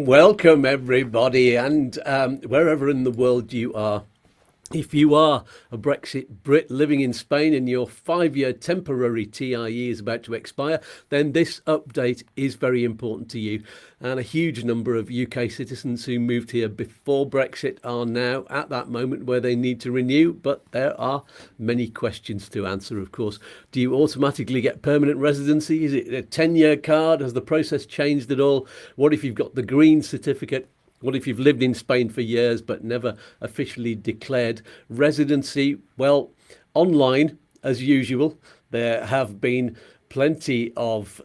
Welcome, everybody, and wherever in the world you are. If you are a Brexit Brit living in Spain and your 5-year temporary TIE is about to expire, then this update is very important to you. And a huge number of UK citizens who moved here before Brexit are now at that moment where they need to renew, but there are many questions to answer, of course. Do you automatically get permanent residency? Is it a 10-year card? Has the process changed at all? What if you've got the green certificate? What if you've lived in Spain for years but never officially declared residency? Well, online, as usual, there have been plenty of,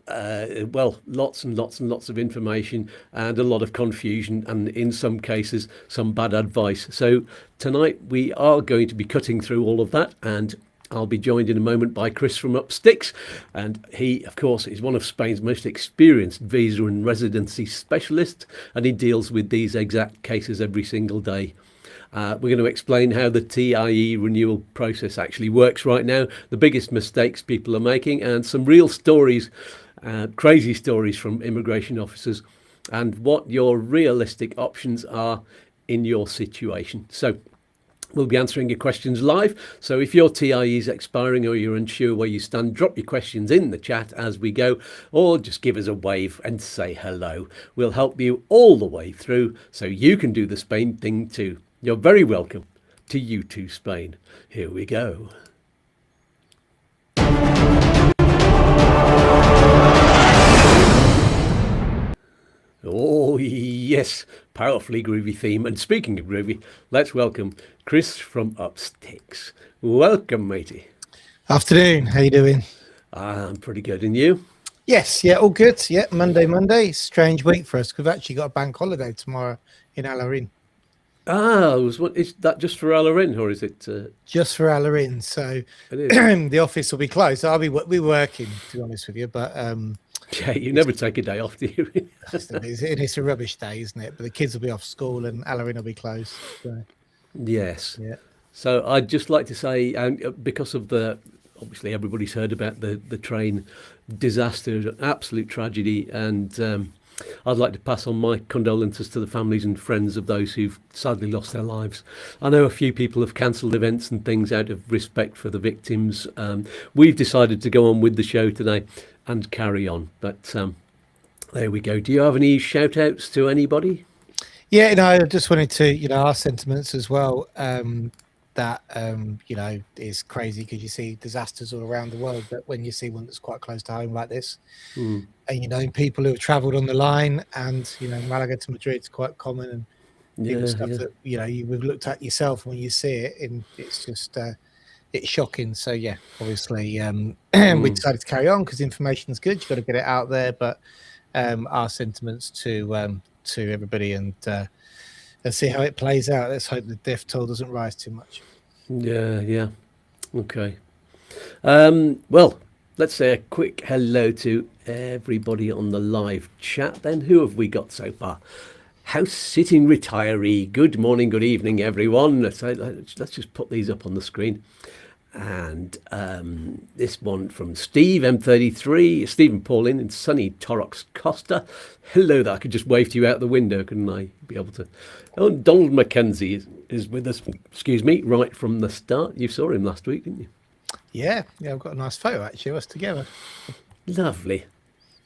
lots and lots of information and a lot of confusion, and in some cases, some bad advice. So tonight we are going to be cutting through all of that, and I'll be joined in a moment by Chris from Upsticks, and he, of course, is one of Spain's most experienced visa and residency specialists, and he deals with these exact cases every single day. We're going to explain how the TIE renewal process actually works right now, the biggest mistakes people are making, and some real stories, crazy stories from immigration officers, and what your realistic options are in your situation. So we'll be answering your questions live. So if your TIE is expiring or you're unsure where you stand, drop your questions in the chat as we go, or just give us a wave and say hello. We'll help you all the way through so you can do the Spain thing too. You're very welcome to U2 Spain. Here we go. Oh, yes, powerfully groovy theme. And speaking of groovy, let's welcome Chris from Upsticks. Welcome, matey. Afternoon, how you doing? I'm pretty good, and you? Yes, yeah, all good. Yeah, Monday. Strange week for us. We've actually got a bank holiday tomorrow in Alarin. Is that just for Alarin, or is it? Just for Alarin, so the office will be closed. I'll be working, to be honest with you, but yeah, you never take a day off, do you? it's a rubbish day, isn't it? But the kids will be off school and Alarin will be closed. So. Yes. Yeah. So I'd just like to say, because of obviously everybody's heard about the train disaster, an absolute tragedy, and I'd like to pass on my condolences to the families and friends of those who've sadly lost their lives. I know a few people have cancelled events and things out of respect for the victims. We've decided to go on with the show today and carry on. But there we go. Do you have any shout outs to anybody? Yeah, I just wanted to, our sentiments as well. That is crazy because you see disasters all around the world, but when you see one that's quite close to home like this, and people who have travelled on the line, and Malaga to Madrid is quite common, and stuff that you've looked at yourself when you see it, and it's just it's shocking. So yeah, obviously we decided to carry on because information is good. You've got to get it out there, but our sentiments to everybody, and see how it plays out. Let's hope the death toll doesn't rise too much. Yeah. Okay. Well, let's say a quick hello to everybody on the live chat then. Who have we got so far? House sitting retiree. Good morning, good evening, everyone. Let's just put these up on the screen. And this one from Steve M33, Stephen Paulin in sunny Torrox Costa. Hello there. I could just wave to you out the window, couldn't I? Be able to. Oh, Donald Mackenzie is with us, right from the start. You saw him last week, didn't you? Yeah, I've got a nice photo actually of us together. Lovely.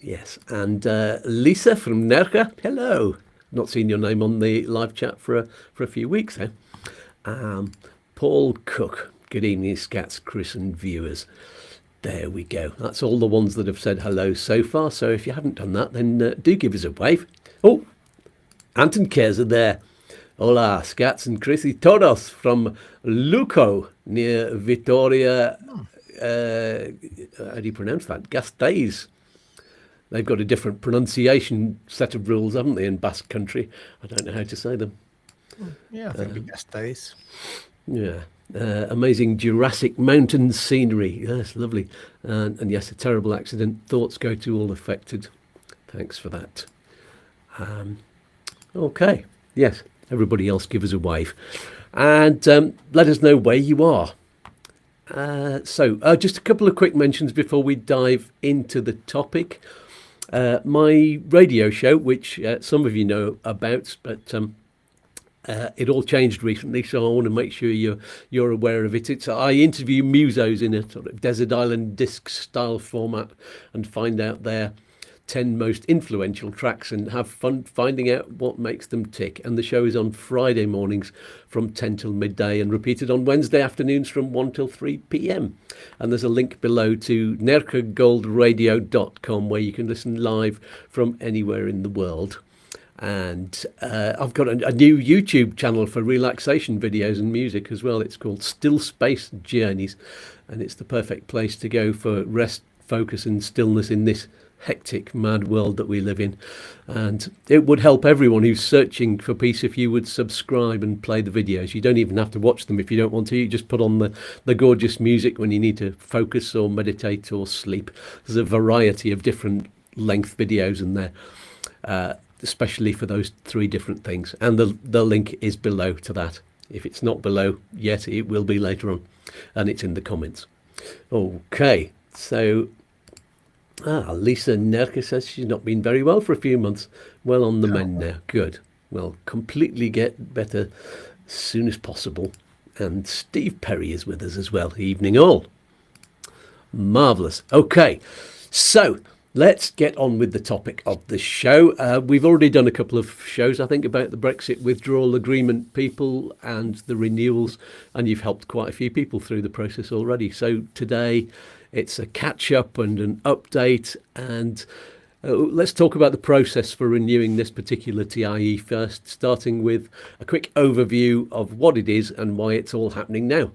Yes. And Lisa from Nerja. Hello. Not seen your name on the live chat for a few weeks now. Paul Cook. Good evening, Scats, Chris and viewers. There we go. That's all the ones that have said hello so far. So if you haven't done that, then do give us a wave. Oh, Anton Cares are there. Hola, Scats and Chris y todos from Luco near Vitoria. How do you pronounce that? Gasteiz. They've got a different pronunciation set of rules, haven't they, in Basque Country? I don't know how to say them. Yeah, I think Gasteiz. Yeah. Amazing Jurassic mountain scenery. Yes, lovely. And yes, a terrible accident. Thoughts go to all affected. Thanks for that. Okay. Yes. Everybody else give us a wave. And let us know where you are. So just a couple of quick mentions before we dive into the topic. My radio show, which some of you know about, but it all changed recently, so I want to make sure you're aware of it. I interview musos in a sort of desert island disc style format and find out their 10 most influential tracks and have fun finding out what makes them tick. And the show is on Friday mornings from 10 till midday and repeated on Wednesday afternoons from 1 till 3 p.m. And there's a link below to nerkagoldradio.com where you can listen live from anywhere in the world. And I've got a new YouTube channel for relaxation videos and music as well. It's called Still Space Journeys, and it's the perfect place to go for rest, focus and stillness in this hectic, mad world that we live in. And it would help everyone who's searching for peace if you would subscribe and play the videos. You don't even have to watch them if you don't want to. You just put on the gorgeous music when you need to focus or meditate or sleep. There's a variety of different length videos in there, especially for those three different things. And the link is below to that. If it's not below yet, it will be later on. And it's in the comments. Okay, so Lisa Nerka says she's not been very well for a few months. Well on the mend now. Good. Well, completely get better as soon as possible. And Steve Perry is with us as well. Evening all. Marvellous. Okay, so let's get on with the topic of the show. We've already done a couple of shows, I think, about the Brexit Withdrawal Agreement people and the renewals, and you've helped quite a few people through the process already. So today it's a catch-up and an update, and let's talk about the process for renewing this particular TIE first, starting with a quick overview of what it is and why it's all happening now.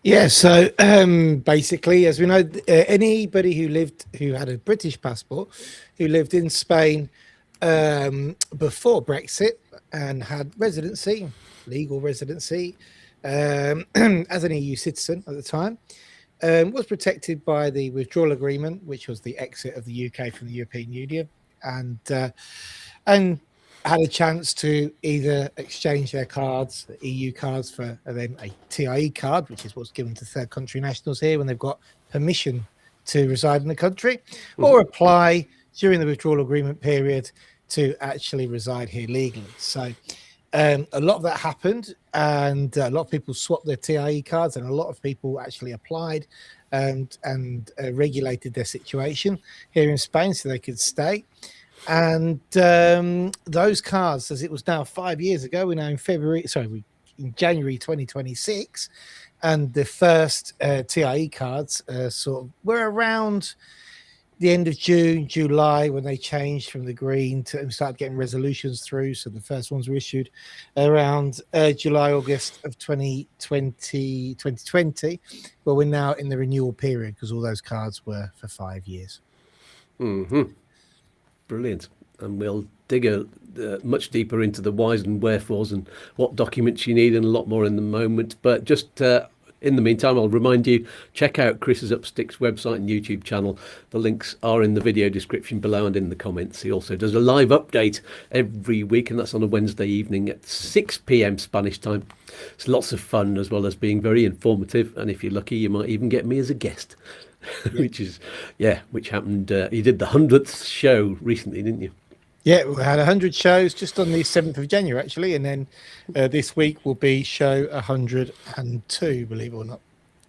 Yeah, so basically, as we know, anybody who had a British passport, who lived in Spain before Brexit and had residency, legal residency, as an EU citizen at the time, was protected by the Withdrawal Agreement, which was the exit of the UK from the European Union, and had a chance to either exchange their cards, the EU cards, for then a TIE card, which is what's given to third country nationals here when they've got permission to reside in the country, or apply during the Withdrawal Agreement period to actually reside here legally. So a lot of that happened, and a lot of people swapped their TIE cards, and a lot of people actually applied and regulated their situation here in Spain so they could stay. And those cards, as it was now 5 years ago, we're now in in January 2026, and the first TIE cards were around the end of June, July, when they changed from the green to and started getting resolutions through. So the first ones were issued around July, August of 2020. Well, we're now in the renewal period because all those cards were for 5 years. Mm-hmm. Brilliant. And we'll dig much deeper into the whys and wherefores and what documents you need and a lot more in the moment. But just in the meantime, I'll remind you, check out Chris's Upsticks website and YouTube channel. The links are in the video description below and in the comments. He also does a live update every week, and that's on a Wednesday evening at 6 p.m. Spanish time. It's lots of fun as well as being very informative. And if you're lucky, you might even get me as a guest. which happened. You did the 100th show recently, didn't you? Yeah, we had 100 shows just on the 7th of January, actually. And then this week will be show 102, believe it or not.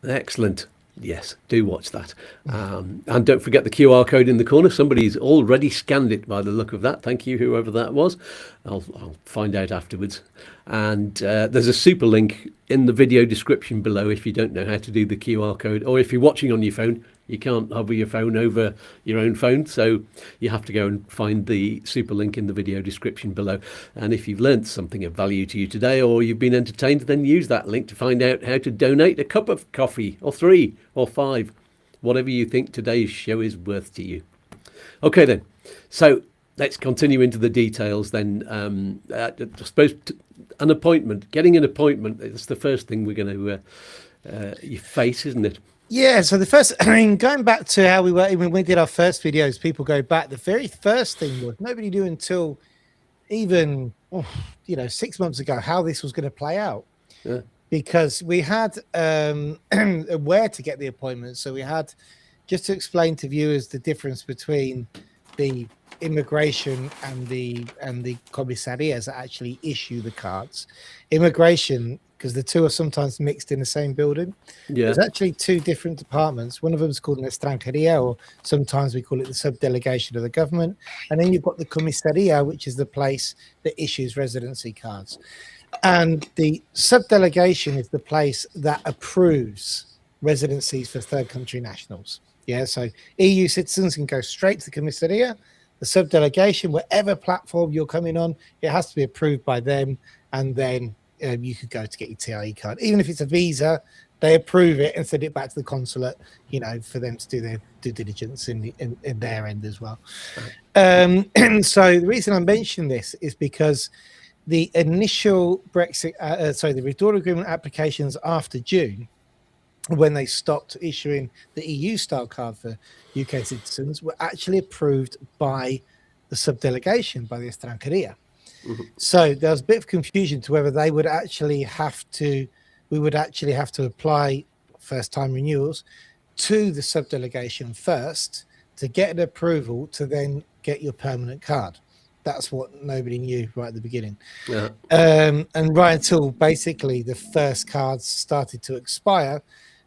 Excellent. Yes, do watch that. And don't forget the QR code in the corner. Somebody's already scanned it by the look of that. Thank you, whoever that was. I'll find out afterwards. And there's a super link in the video description below if you don't know how to do the QR code, or if you're watching on your phone, you can't hover your phone over your own phone, so you have to go and find the super link in the video description below. And if you've learned something of value to you today, or you've been entertained, then use that link to find out how to donate a cup of coffee, or 3 or 5, whatever you think today's show is worth to you. Okay then, so let's continue into the details then. I suppose getting an appointment, it's the first thing we're going to you face, isn't it? Yeah, so the first, I mean, going back to how we were when we did our first videos, people go back. The very first thing was nobody knew until even 6 months ago how this was going to play out, Yeah. because we had where to get the appointments. So we had, just to explain to viewers the difference between the immigration and the commissarias that actually issue the cards. Immigration, because the two are sometimes mixed in the same building. Yeah. There's actually two different departments. One of them is called an extranjería, or sometimes we call it the subdelegation of the government. And then you've got the comisaría, which is the place that issues residency cards. And the subdelegation is the place that approves residencies for third country nationals. Yeah, so EU citizens can go straight to the comisaría. The subdelegation, whatever platform you're coming on, it has to be approved by them, and then you could go to get your TIE card. Even if it's a visa, they approve it and send it back to the consulate, for them to do their due diligence in their end as well. And so the reason I mention this is because the initial Brexit, the Withdrawal Agreement applications after June, when they stopped issuing the EU style card for UK citizens, were actually approved by the subdelegation, by the extranjería. Mm-hmm. So there was a bit of confusion to whether they would actually have to, we would actually have to apply first time renewals to the subdelegation first to get an approval to then get your permanent card. That's what nobody knew right at the beginning. Yeah. And right until basically the first cards started to expire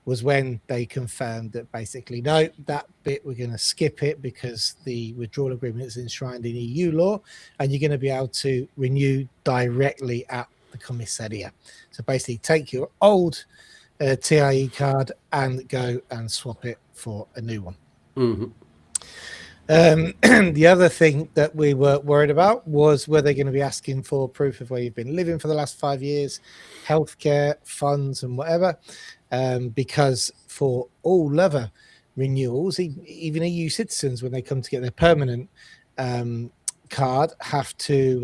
was when they confirmed that basically, no, that bit we're going to skip it because the withdrawal agreement is enshrined in EU law, and you're going to be able to renew directly at the comisaria. So basically take your old TIE card and go and swap it for a new one. Mm-hmm. The other thing that we were worried about was, were they going to be asking for proof of where you've been living for the last 5 years, healthcare, funds, and whatever. Because for all other renewals, even EU citizens, when they come to get their permanent card, have to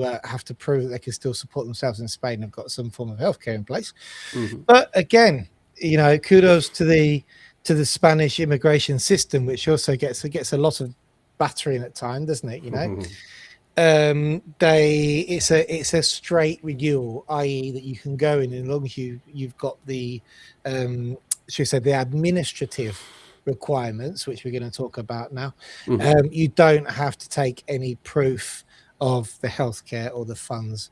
prove that they can still support themselves in Spain and have got some form of healthcare in place. Mm-hmm. But again, kudos to the Spanish immigration system, which also gets a lot of battering at times, doesn't it? Mm-hmm. It's a straight renewal, i.e. that you can go in as long as you've got the the administrative requirements, which we're going to talk about now. Mm-hmm. You don't have to take any proof of the healthcare or the funds,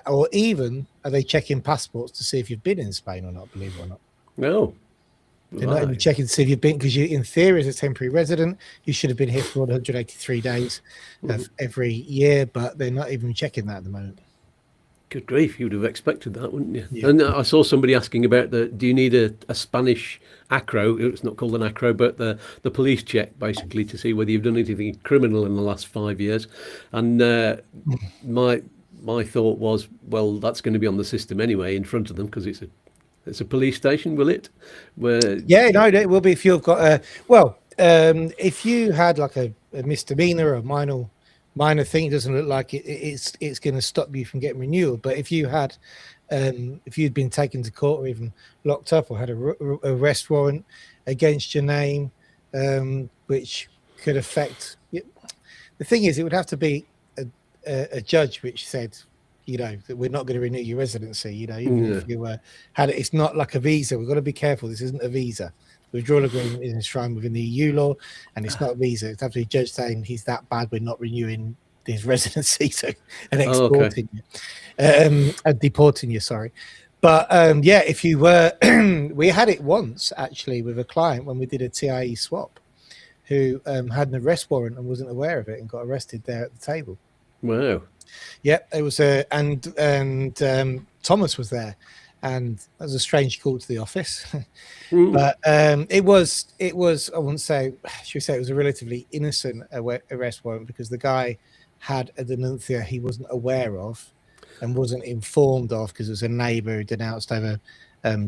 or even are they checking passports to see if you've been in Spain or not, believe it or not. No. They're not even checking to see if you've been, because you, in theory, as a temporary resident, you should have been here for 183 days of every year, but they're not even checking that at the moment. Good grief, you'd have expected that, wouldn't you? Yeah. And I saw somebody asking about do you need a Spanish acro? It's not called an acro, but the police check, basically, to see whether you've done anything criminal in the last 5 years. And my thought was, well, that's going to be on the system anyway in front of them, because it's a police station, will it? Yeah, no, it will be if you've got if you had like a misdemeanor or a minor thing, it doesn't look like it's going to stop you from getting renewed. But if you had, if you'd been taken to court or even locked up or had a arrest warrant against your name, which could affect, the thing is, it would have to be a judge which said, that we're not going to renew your residency. Even if you had it, it's not like a visa. We've got to be careful. This isn't a visa. The withdrawal agreement is enshrined within the EU law, and it's not a visa. It's have to be a judge saying he's that bad, we're not renewing his residency, and exporting you, and deporting you. Sorry, but if you were, we had it once actually with a client when we did a TIE swap, who had an arrest warrant and wasn't aware of it and got arrested there at the table. Wow. Yep, it was and Thomas was there, and that was a strange call to the office. But it was I wouldn't say, should we say, it was a relatively innocent arrest warrant, because the guy had a denuncia he wasn't aware of and wasn't informed of, because it was a neighbour who denounced over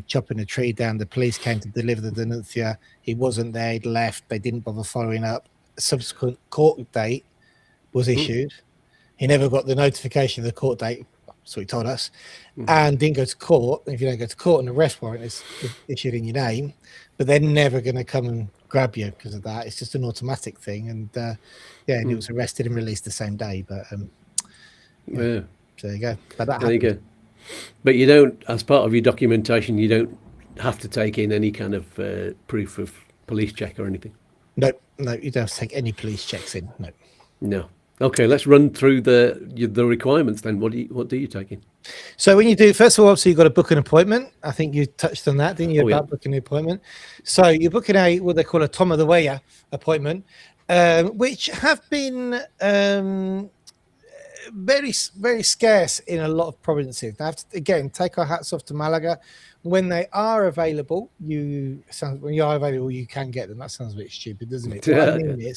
chopping a tree down. The police came to deliver the denuncia. He wasn't there, he'd left, they didn't bother following up. A subsequent court date was issued. He never got the notification of the court date. so he told us, and didn't go to court. And if you don't go to court, an arrest warrant is issued in your name, but they're never going to come and grab you because of that. It's just an automatic thing. And and he was arrested and released the same day. But so there you go. But that There you happened. go. But you don't, as part of your documentation, you don't have to take in any kind of proof of police check or anything. No, you don't have to take any police checks in. No. No. Okay, let's run through the requirements then. What do you take in? So when you do, first of all, obviously you've got to book an appointment. I think you touched on that, didn't you, about booking an appointment? So you're booking what they call a Tom of the Weyer appointment, which have been very, very scarce in a lot of provinces. Now, again, take our hats off to Malaga. When they are available, you can get them. That sounds a bit stupid, doesn't it? What I mean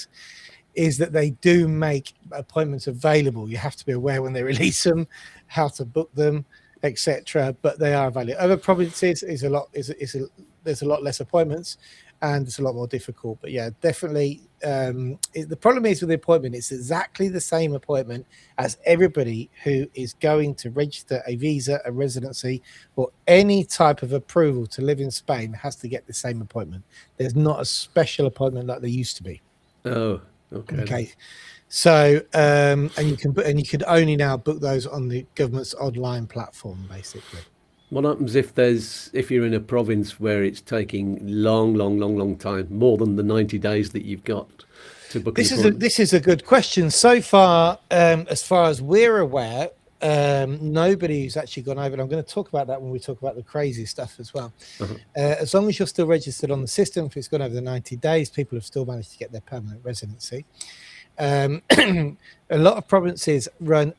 is that they do make appointments available. You have to be aware when they release them, how to book them, etc. But they are available. Other provinces there's a lot less appointments, and it's a lot more difficult. But yeah, definitely. The problem is with the appointment, it's exactly the same appointment as everybody who is going to register a visa, a residency, or any type of approval to live in Spain has to get the same appointment. There's not a special appointment like there used to be. Oh, okay. So and you can only now book those on the government's online platform, basically. What happens if you're in a province where it's taking long time, more than the 90 days that you've got to book? This is a good question. So far as we're aware, nobody's actually gone over. And I'm going to talk about that when we talk about the crazy stuff as well. As long as you're still registered on the system, if it's gone over the 90 days, people have still managed to get their permanent residency. A lot of provinces run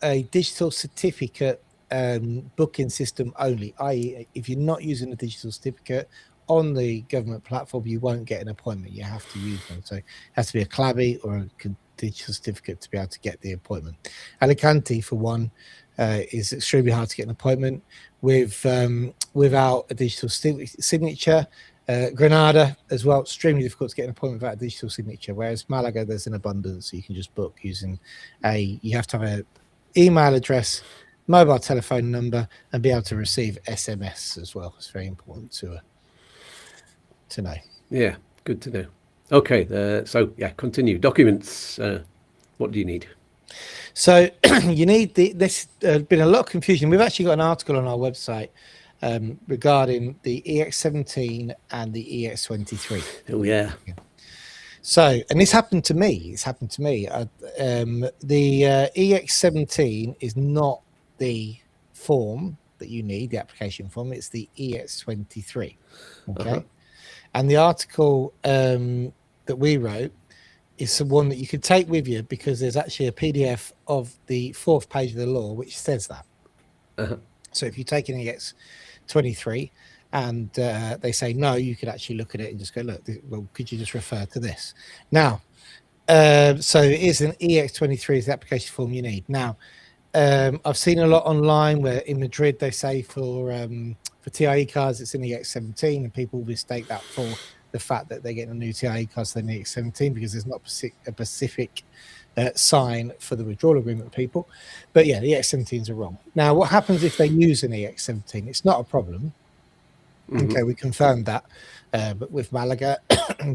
a digital certificate booking system only, i.e. if you're not using a digital certificate on the government platform, you won't get an appointment. You have to use one. So it has to be a clavi or a digital certificate to be able to get the appointment. Alicante, for one, is extremely hard to get an appointment without a digital signature. Granada as well, extremely difficult to get an appointment without a digital signature, whereas Malaga, there's an abundance, so you can just book using you have to have an email address, mobile telephone number, and be able to receive SMS as well. It's very important to know. Yeah, good to know. Okay, so yeah, continue. Documents, what do you need? So you need this been a lot of confusion. We've actually got an article on our website regarding the EX17 and the EX23. Oh yeah. So, and this happened to me. The EX17 is not the form that you need, the application form. It's the EX23. Okay. And the article that we wrote is the one that you could take with you, because there's actually a PDF of the 4th page of the law which says that. So if you take an EX23 and they say no, you could actually look at it and just go, look, well, could you just refer to this? Now, so it is an EX23 is the application form you need. Now, I've seen a lot online where in Madrid they say for TIE cards it's an EX17, and people mistake that for the fact that they're getting a new TIE card, so they need EX17, because there's not a specific sign for the withdrawal agreement people. But yeah, the EX17s are wrong. Now, what happens if they use an EX17? It's not a problem. Okay, we confirmed that, but with Malaga,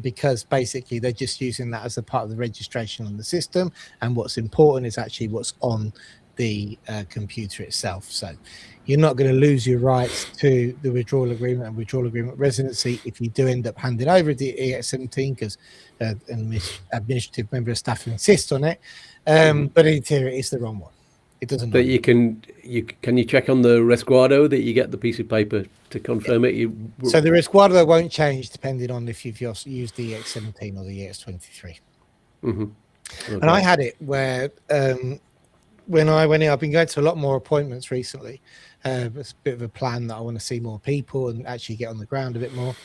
because basically they're just using that as a part of the registration on the system, and what's important is actually what's on the computer itself. So you're not going to lose your rights to the withdrawal agreement and withdrawal agreement residency if you do end up handing over the EX17, because an administrative member of staff insists on it. But in theory, it's the wrong one. It doesn't. But you can check on the resguardo that you get the piece of paper to confirm it. So the resguardo won't change depending on if you've used the EX17 or the EX23. Okay. And I had it where when I went in, I've been going to a lot more appointments recently. It's a bit of a plan that I want to see more people and actually get on the ground a bit more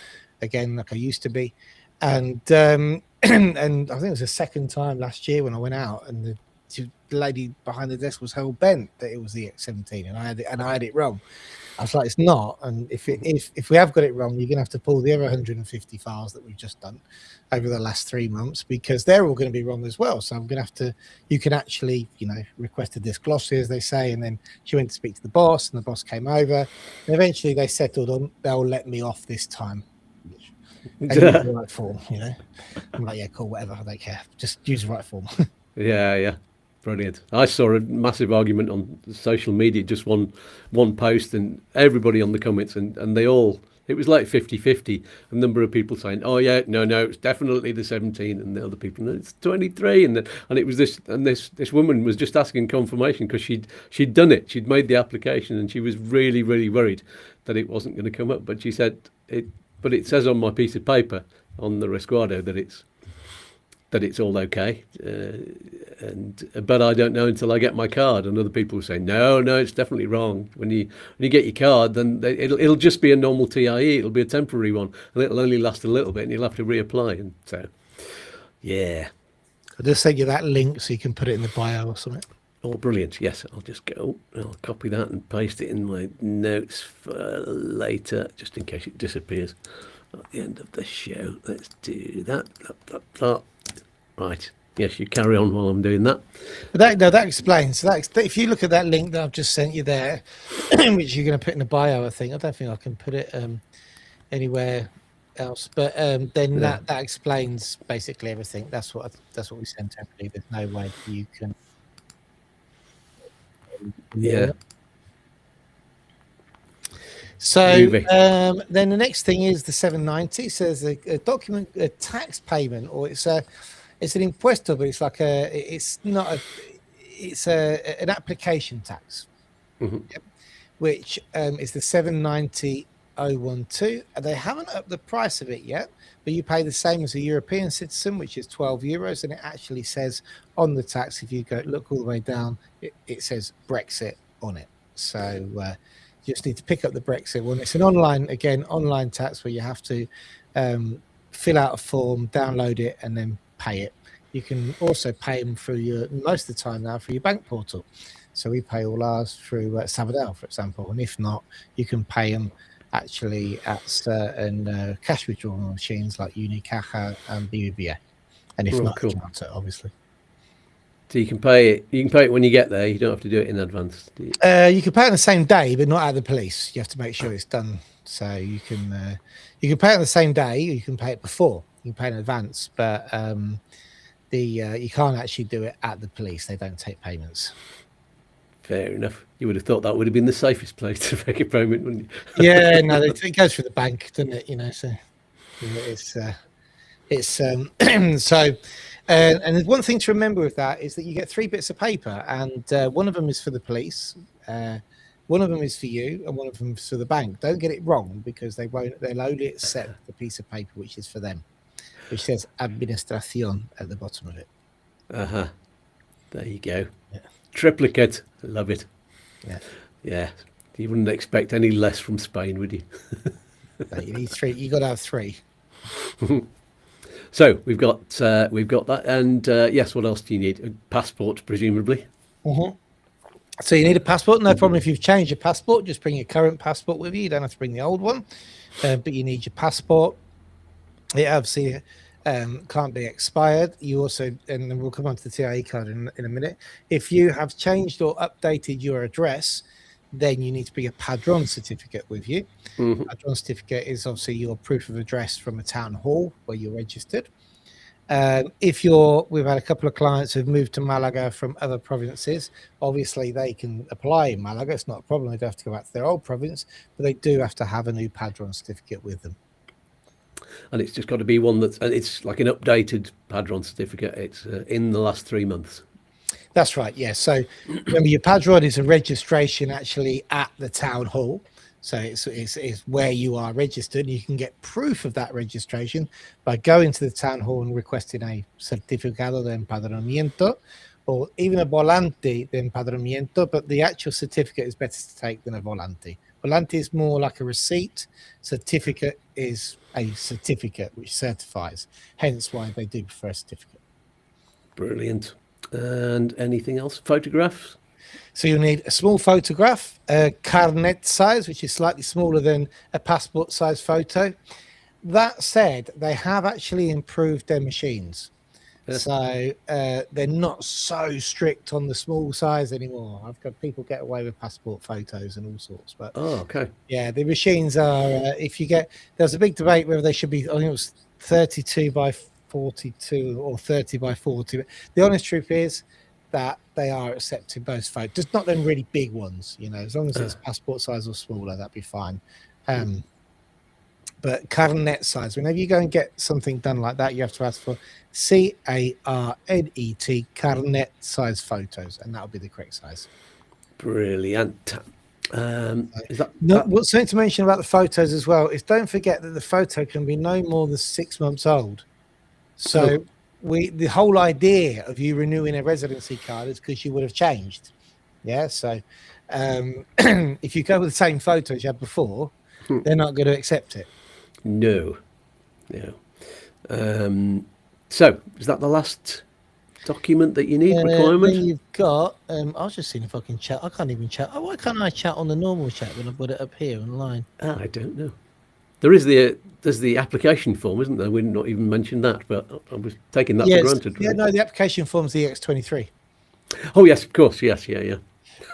again, like I used to be. And and I think it was the second time last year when I went out, and the lady behind the desk was hell bent that it was the EX17, and I had it wrong. I was like, it's not. And if we have got it wrong, you're going to have to pull the other 150 files that we've just done over the last 3 months, because they're all going to be wrong as well. So I'm going to have to, you can actually, requested this glossy, as they say, and then she went to speak to the boss, and the boss came over, and eventually they settled on, they'll let me off this time. And use the right form, I'm like, yeah, cool, whatever, I don't care. Just use the right form. Yeah. Brilliant. I saw a massive argument on social media, just one post, and everybody on the comments, and they all, it was like 50-50. A number of people saying, oh yeah, no, it's definitely the 17, and the other people, no, it's 23, and it was this woman was just asking confirmation because she'd done it, she'd made the application, and she was really, really worried that it wasn't going to come up. But she said but it says on my piece of paper on the resguardo that it's all okay, but I don't know until I get my card. And other people will say, no, it's definitely wrong. When you get your card, then it'll just be a normal TIE. It'll be a temporary one, and it'll only last a little bit, and you'll have to reapply. And so, yeah. I'll just send you that link so you can put it in the bio or something. Oh, brilliant. Yes, I'll copy that and paste it in my notes for later, just in case it disappears at the end of the show. Let's do that. Right. Yes, you carry on while I'm doing that. But that explains. So if you look at that link that I've just sent you there, which you're going to put in the bio, I don't think I can put it anywhere else. But then that explains basically everything. That's what we sent everybody. There's no way you can. Yeah. So then the next thing is the 790. So there's a document, a tax payment, or it's an impuesto, but it's like an application tax, which is the 790,012. They haven't upped the price of it yet, but you pay the same as a European citizen, which is €12, and it actually says on the tax, if you look all the way down, it says Brexit on it. So you just need to pick up the Brexit one. It's an online tax where you have to fill out a form, download it, and then pay it. You can also pay them most of the time now through your bank portal. So we pay all ours through Sabadell, for example. And if not, you can pay them actually at certain cash withdrawal machines like Unicaja and BBVA. And if not, cool. Obviously. So you can pay it. You can pay it when you get there. You don't have to do it in advance. Do you? You can pay it on the same day, but not at the police. You have to make sure it's done. So you can pay it on the same day. Or you can pay it before. You can pay in advance, but you can't actually do it at the police. They don't take payments. Fair enough. You would have thought that would have been the safest place to make a payment, wouldn't you? Yeah, no, it goes through the bank, doesn't it? So it's so. And there's one thing to remember with that is that you get 3 bits of paper, and one of them is for the police, one of them is for you, and one of them is for the bank. Don't get it wrong, because they'll only accept the piece of paper which is for them, which says Administración at the bottom of it. There you go. Yeah. Triplicate. I love it. Yeah. You wouldn't expect any less from Spain, would you? No, you need 3. You got to have 3. So we've got that, and yes. What else do you need? A passport, presumably. So you need a passport. No problem if you've changed your passport. Just bring your current passport with you. You don't have to bring the old one, but you need your passport. It obviously can't be expired. You also, and then we'll come on to the TIE card in a minute. If you have changed or updated your address, then you need to bring a padron certificate with you. Padron certificate is obviously your proof of address from a town hall where you're registered. We've had a couple of clients who've moved to Malaga from other provinces. Obviously, they can apply in Malaga. It's not a problem. They don't have to go back to their old province, but they do have to have a new padron certificate with them. And it's just got to be one it's like an updated padron certificate. It's in the last 3 months. That's right, yeah. So remember, your padron is a registration actually at the town hall. So it's where you are registered. You can get proof of that registration by going to the town hall and requesting a certificado de empadronamiento, or even a volante de empadronamiento, but the actual certificate is better to take than a volante. Volante is more like a receipt. Certificate is a certificate which certifies, hence why they do prefer a certificate. Brilliant. And anything else? Photographs? So you'll need a small photograph, a carnet size, which is slightly smaller than a passport size photo. That said, they have actually improved their machines. So they're not so strict on the small size anymore. I've got people get away with passport photos and all sorts. But yeah, the machines are, there's a big debate whether they should be, I think it was 32 by 42 or 30 by 40. But the honest truth is that they are accepting those photos, just not them really big ones, as long as it's passport size or smaller, that'd be fine. But carnet size, whenever you go and get something done like that, you have to ask for CARNET, carnet size photos, and that'll be the correct size. Brilliant. What's something to mention about the photos as well is don't forget that the photo can be no more than 6 months old. So the whole idea of you renewing a residency card is because you would have changed. Yeah. So if you go with the same photos you had before, they're not going to accept it. No. So is that the last document that you need? Requirement? Then you've got. I was just seeing if I can chat. I can't even chat. Oh, why can't I chat on the normal chat when I've got it up here online? I don't know. There's the application form, isn't there? We've not even mentioned that, but I was taking that for granted. Yeah, no, the application form's the EX23. Oh yes, of course, yes, yeah.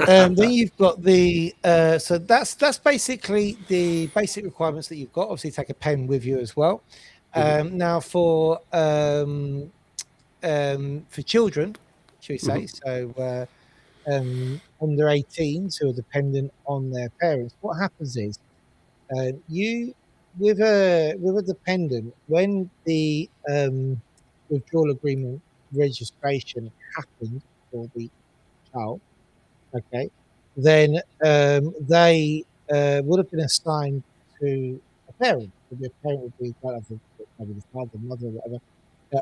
Then you've got the so that's basically the basic requirements that you've got. Obviously, take a pen with you as well. Now for children, should we say, so under 18s who are dependent on their parents, what happens is you with a dependent, when the withdrawal agreement registration happened for the child, okay, then they would have been assigned to a parent. The parent would be maybe the father, the mother, or whatever,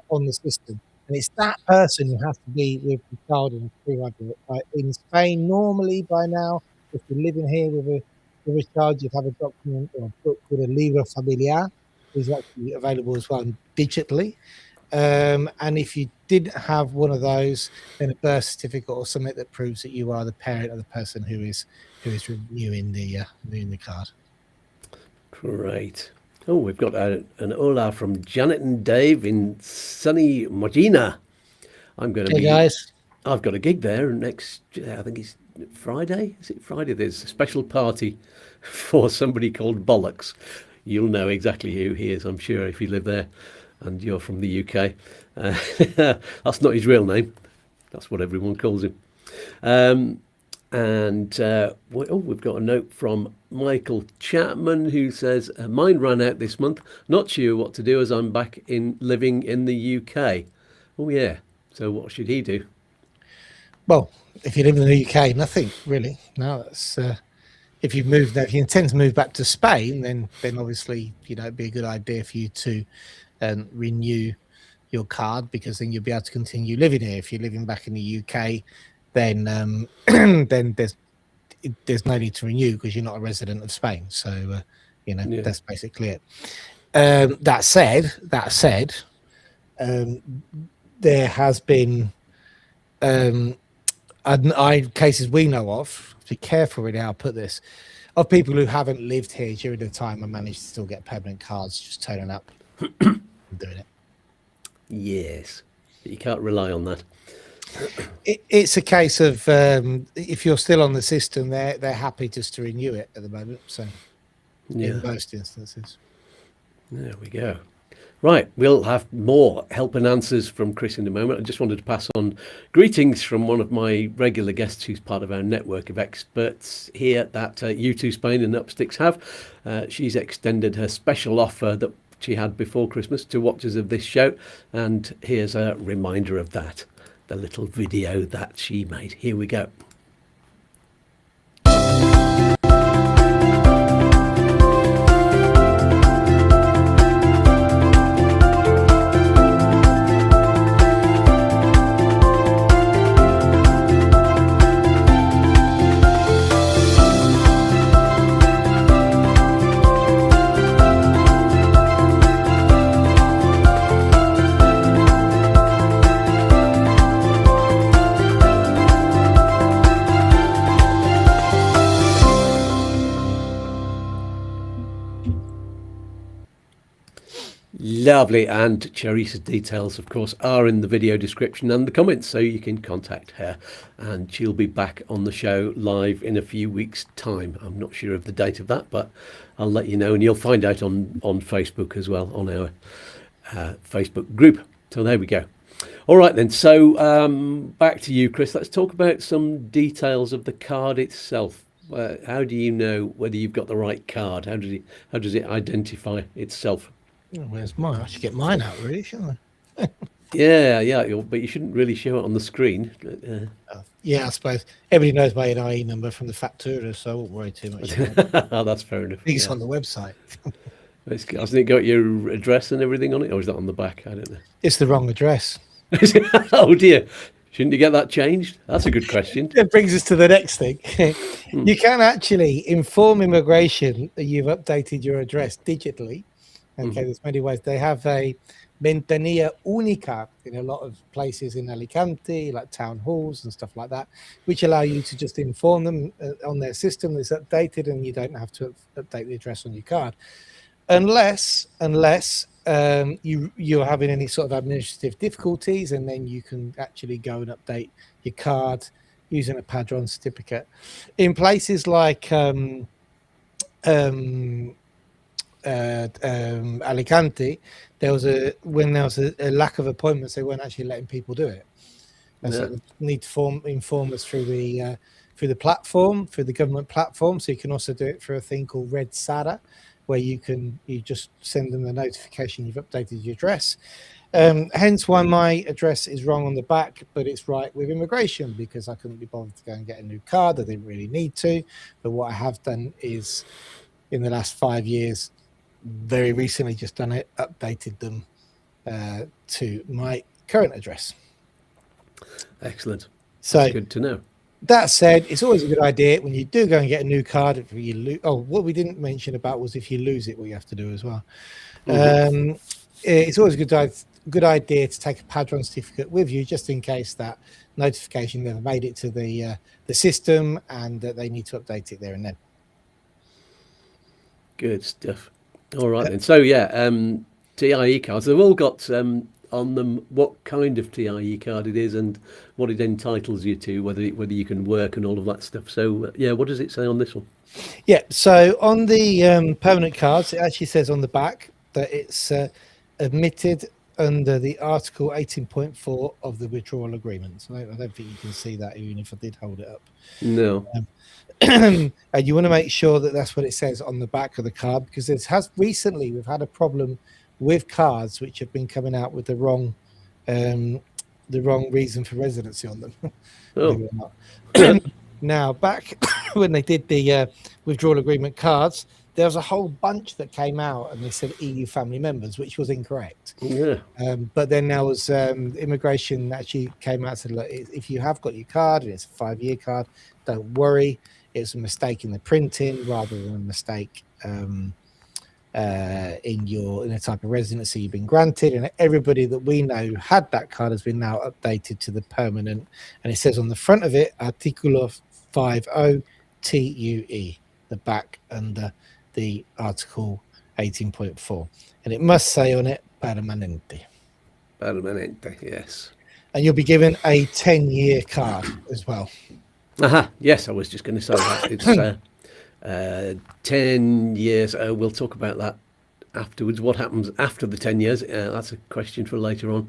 on the system. And it's that person who has to be with the child in in Spain. Normally, by now, if you're living here with a child, you'd have a document or a book called a Libro Familiar, which is actually available as well digitally. And if you didn't have one of those, then a birth certificate or something that proves that you are the parent of the person who is renewing the card. Great. Oh, we've got an hola from Janet and Dave in sunny Modena. I'm going to guys. I've got a gig there next. I think it's Friday. Is it Friday? There's a special party for somebody called Bollocks. You'll know exactly who he is, I'm sure, if you live there and you're from the UK. That's not his real name. That's what everyone calls him. We've got a note from Michael Chapman who says, mine ran out this month. Not sure what to do as I'm back living in the UK. Oh, yeah. So what should he do? Well, if you live in the UK, nothing really. No, that's if you intend to move back to Spain, then obviously it'd be a good idea for you to renew your card, because then you'll be able to continue living here. If you're living back in the UK, then then there's no need to renew because you're not a resident of Spain. So that's basically it. That said, there has been cases we know of. Be careful with how I put this, of people who haven't lived here during the time and managed to still get permanent cards, just turning up and doing it. Yes, but you can't rely on that. It's a case of if you're still on the system, they're happy just to renew it at the moment. So in most instances. There we go. Right, we'll have more help and answers from Chris in a moment. I just wanted to pass on greetings from one of my regular guests who's part of our network of experts here that U2 Spain and Upsticks have. She's extended her special offer that she had before Christmas to watchers of this show, and here's a reminder of that, the little video that she made. Here we go. Lovely. And Charissa's details, of course, are in the video description and the comments, so you can contact her. And she'll be back on the show live in a few weeks' time. I'm not sure of the date of that, but I'll let you know. And you'll find out on Facebook as well, on our Facebook group. So there we go. All right then. So back to you, Chris. Let's talk about some details of the card itself. How do you know whether you've got the right card? How does it identify itself? Oh, where's mine? I should get mine out, really, shouldn't I? Yeah, but you shouldn't really show it on the screen. Yeah, I suppose everybody knows my NIE number from the factura, so I won't worry too much about it. Oh, that's fair enough. I think it's Yeah. on the website. Hasn't it got your address and everything on it, or is that on the back? I don't know. It's the wrong address. Oh dear, shouldn't you get that changed? That's a good question. That brings us to the next thing. You can actually inform immigration that you've updated your address digitally. Okay, there's many ways. They have a ventanilla única in a lot of places in Alicante, like town halls and stuff like that, which allow you to just inform them on their system that's updated, and you don't have to update the address on your card, unless you're having any sort of administrative difficulties, and then you can actually go and update your card using a padron certificate. In places like Alicante, when there was a lack of appointments, they weren't actually letting people do it. And so they need to inform us through the platform, through the government platform. So you can also do it through a thing called Red Sada, where you just send them the notification you've updated your address. Hence why my address is wrong on the back, but it's right with immigration, because I couldn't be bothered to go and get a new card. I didn't really need to. But what I have done is, in the last 5 years, very recently just done it, updated them to my current address. Excellent. So that's good to know. That said, it's always a good idea when you do go and get a new card. If you lose, what we didn't mention about was if you lose it, what you have to do as well. It's always a good idea to take a padron certificate with you, just in case that notification never made it to the system and that they need to update it there and then. Good stuff. All right then. So yeah, TIE cards. They've all got on them what kind of TIE card it is and what it entitles you to, whether you can work and all of that stuff. So yeah, what does it say on this one? Yeah, so on the permanent cards, it actually says on the back that it's admitted under the Article 18.4 of the Withdrawal Agreement. So I don't think you can see that even if I did hold it up. No. And you want to make sure that that's what it says on the back of the card, because recently we've had a problem with cards which have been coming out with the wrong reason for residency on them. Oh. Now, back when they did the withdrawal agreement cards, there was a whole bunch that came out and they said EU family members, which was incorrect. Yeah. But then there was immigration actually came out and said, look, if you have got your card and it's a 5-year card, don't worry. It's a mistake in the printing rather than a mistake in the type of residency you've been granted. And everybody that we know had that card has been now updated to the permanent. And it says on the front of it, Articulo 50 TUE, the back under the Article 18.4. And it must say on it, permanente. Permanente, yes. And you'll be given a 10-year card as well. Aha, yes, I was just going to say that. It's 10 years. We'll talk about that afterwards. What happens after the 10 years? That's a question for later on.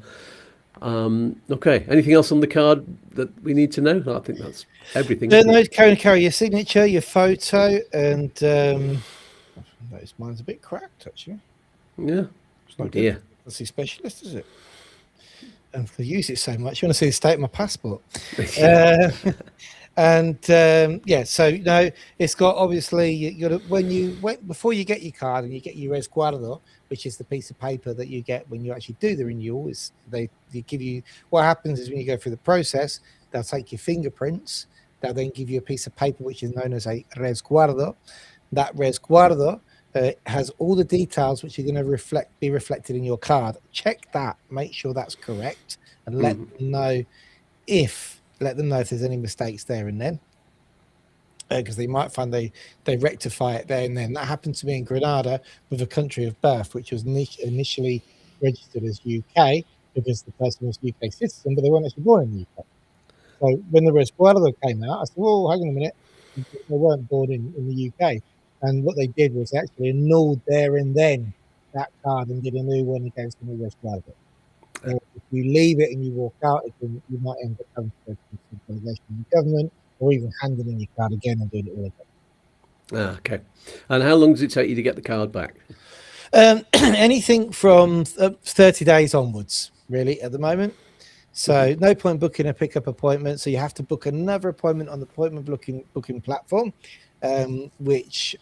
Okay, anything else on the card that we need to know? I think that's everything. No, carry your signature, your photo, and notice mine's a bit cracked, actually. Yeah. It's not dear. That's the specialist, is it? And I use it so much. You want to see the state of my passport. Yeah, so it's got, obviously, you got to, before you get your card and you get your resguardo, which is the piece of paper that you get when you actually do the renewal, is they give you, what happens is when you go through the process, they'll take your fingerprints, they'll then give you a piece of paper which is known as a resguardo. That resguardo has all the details which are going to be reflected in your card. Check that, make sure that's correct, and let them know if there's any mistakes there and then, because they might find they rectify it there and then. That happened to me in Granada with a country of birth, which was initially registered as UK because the person was a UK citizen, but they weren't actually born in the UK. So when the Withdrawal came out, I said, "Oh, hang on a minute, they weren't born in the UK." And what they did was actually annulled there and then that card and did a new one against the new Withdrawal. So if you leave it and you walk out, you might end up having to go through some delegation in the government, or even handing in your card again and doing it all again. Okay. And how long does it take you to get the card back? Anything from 30 days onwards, really, at the moment. So no point booking a pickup appointment. So you have to book another appointment on the appointment booking platform, which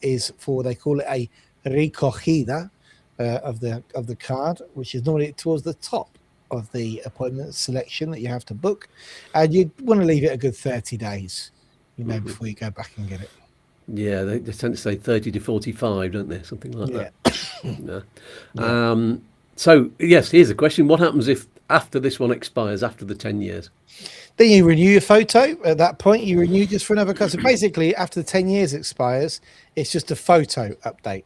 is for, they call it a recogida of the card, which is normally towards the top of the appointment selection that you have to book, and you want to leave it a good 30 days, before you go back and get it. Yeah, they tend to say 30 to 45, don't they? Something like that. Yeah. So, yes, here's a question. What happens if after this one expires, after the 10 years? Then you renew your photo. At that point, you renew just for another card. So basically, after the 10 years expires, it's just a photo update.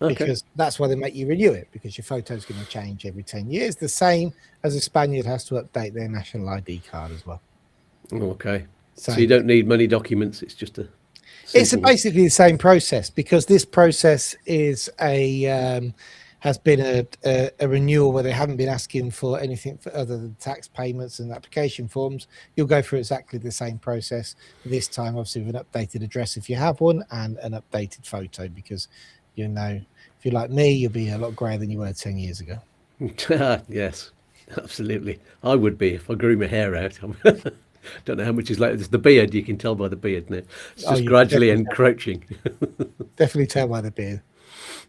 Okay. Because that's why they make you renew it, because your photo is going to change every 10 years, the same as a Spaniard has to update their national ID card as well. Okay. So you don't need many documents. It's just a... It's basically the same process, because this process is has been a renewal where they haven't been asking for anything other than tax payments and application forms. You'll go through exactly the same process this time, obviously with an updated address if you have one, and an updated photo, because if you're like me, you'll be a lot grayer than you were 10 years ago. Yes, absolutely. I would be if I grew my hair out. Don't know how much is left. It's the beard. You can tell by the beard now. It's just gradually encroaching. Definitely tell by the beard.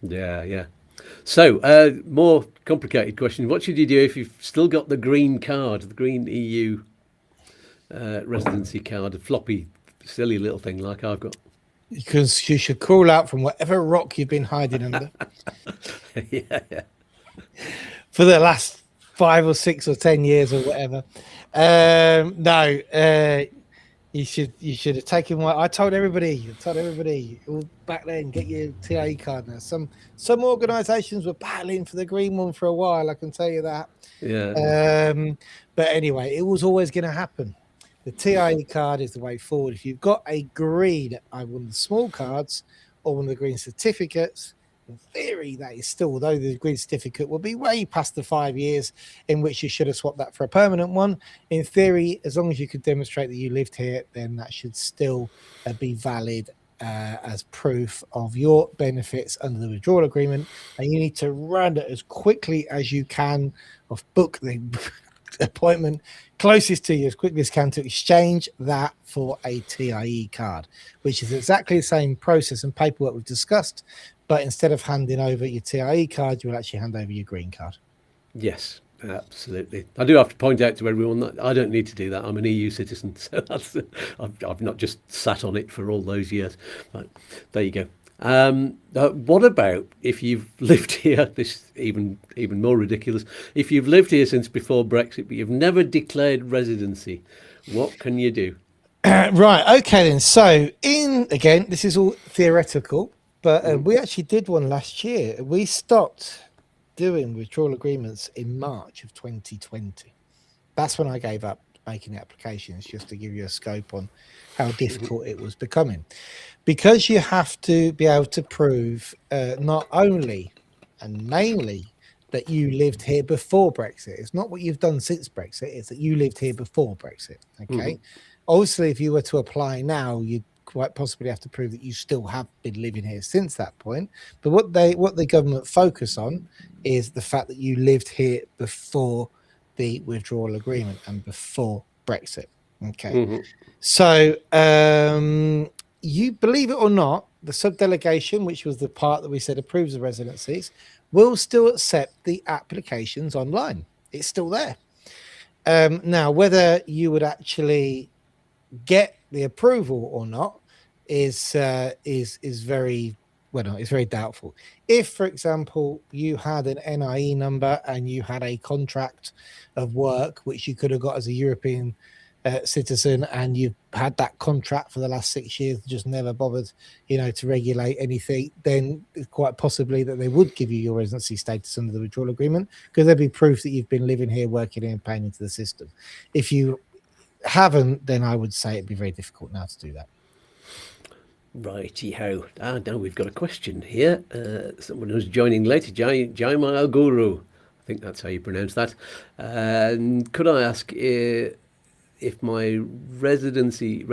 Yeah. So, more complicated question. What should you do if you've still got the green card, the green EU residency card, a floppy, silly little thing like I've got? Because you should crawl out from whatever rock you've been hiding under. Yeah. For the last 5 or 6 or 10 years or whatever. You should have taken one. I told everybody all back then, get your TIE card now. Some organisations were battling for the green one for a while, I can tell you that. Yeah. But anyway, it was always going to happen. The TIE card is the way forward. If you've got a green, one of the small cards or one of the green certificates, in theory, that is still, although the green certificate will be way past the 5 years in which you should have swapped that for a permanent one. In theory, as long as you could demonstrate that you lived here, then that should still be valid as proof of your benefits under the withdrawal agreement. And you need to run it as quickly as you can, or book the appointment closest to you as quickly as can to exchange that for a TIE card, which is exactly the same process and paperwork we've discussed. But instead of handing over your TIE card, you will actually hand over your green card. Yes, absolutely. I do have to point out to everyone that I don't need to do that. I'm an EU citizen, so I've not just sat on it for all those years. But there you go. What about if you've lived here? This even more ridiculous. If you've lived here since before Brexit, but you've never declared residency, what can you do? Right. Okay, then. So, again, this is all theoretical. But we actually did one last year. We stopped doing withdrawal agreements in March of 2020. That's when I gave up making applications, just to give you a scope on how difficult it was becoming. Because you have to be able to prove not only and mainly that you lived here before Brexit. It's not what you've done since Brexit. It's that you lived here before Brexit. Okay. Obviously, if you were to apply now, you'd quite possibly have to prove that you still have been living here since that point. But what the government focus on is the fact that you lived here before the withdrawal agreement and before Brexit. Okay. So you believe it or not, the subdelegation, which was the part that we said approves the residencies, will still accept the applications online. It's still there. Now, whether you would actually get the approval or not is very it's very doubtful. If, for example, you had an NIE number and you had a contract of work which you could have got as a European citizen and you've had that contract for the last 6 years, just never bothered, to regulate anything, then it's quite possibly that they would give you your residency status under the withdrawal agreement, because there'd be proof that you've been living here, working here, and paying into the system. If you haven't, then I would say it'd be very difficult now to do that. Righty-ho. Now we've got a question here. Someone who's joining later, Jaima Guru. I think that's how you pronounce that. Could I ask if my residency,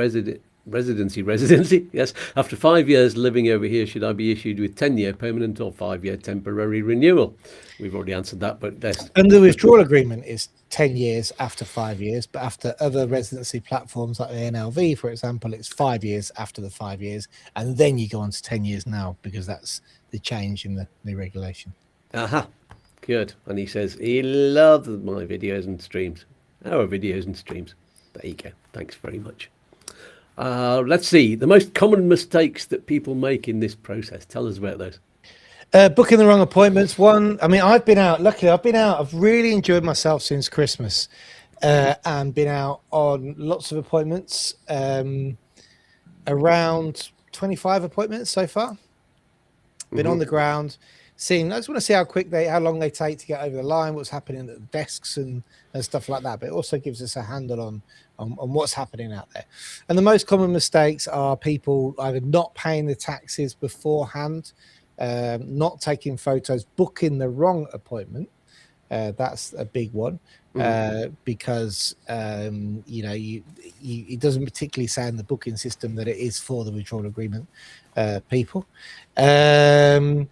yes, after 5 years living over here, should I be issued with 10-year permanent or 5-year temporary renewal? We've already answered that, but there's... And the withdrawal agreement is 10 years after 5 years, but after other residency platforms like the NLV, for example, it's 5 years after the 5 years, and then you go on to 10 years now, because that's the change in the new regulation. Aha, good. And he says he loves my videos and streams. Our videos and streams. There you go. Thanks very much. Let's see. The most common mistakes that people make in this process. Tell us about those. Booking the wrong appointments. I've been out. Luckily, I've really enjoyed myself since Christmas, and been out on lots of appointments. Around 25 appointments so far. Been on the ground, seeing. I just want to see how long they take to get over the line, what's happening at the desks and stuff like that. But it also gives us a handle on what's happening out there. And the most common mistakes are people either not paying the taxes beforehand, not taking photos, booking the wrong appointment. That's a big one, because it doesn't particularly say in the booking system that it is for the withdrawal agreement people. Trying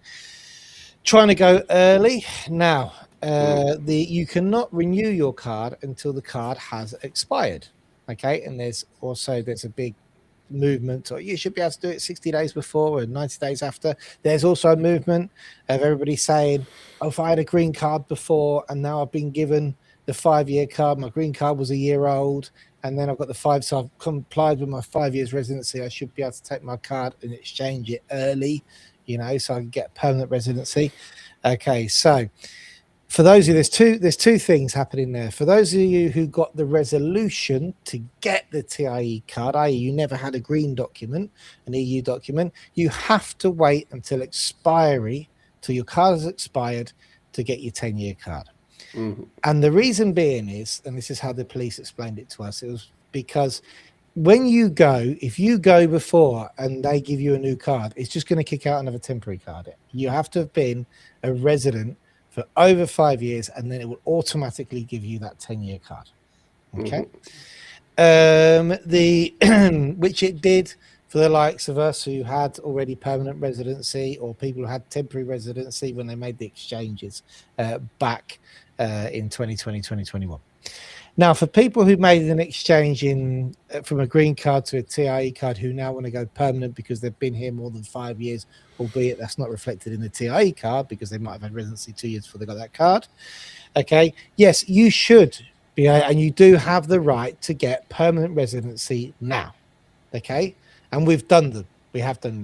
to go early now. You cannot renew your card until the card has expired. Okay, and there's a big movement, or you should be able to do it 60 days before or 90 days after. There's also a movement of everybody saying, oh, if I had a green card before and now I've been given the 5-year card, my green card was a year old, and then I've got the 5, so I've complied with my 5 years residency, I should be able to take my card and exchange it early, so I can get permanent residency. Okay, so for those of you, there's two things happening there. For those of you who got the resolution to get the TIE card, i.e. you never had a green document, an EU document, you have to wait until expiry, till your card has expired, to get your 10-year card. And the reason being is, and this is how the police explained it to us, it was because if you go before and they give you a new card, it's just going to kick out another temporary card. You have to have been a resident for over 5 years, and then it will automatically give you that 10-year card. Okay. Which it did for the likes of us who had already permanent residency, or people who had temporary residency when they made the exchanges back in 2020, 2021. Now, for people who made an exchange from a green card to a TIE card, who now want to go permanent because they've been here more than 5 years, albeit that's not reflected in the TIE card because they might have had residency 2 years before they got that card. Okay, yes, you should be, and you do have the right to get permanent residency now. Okay, and we have done in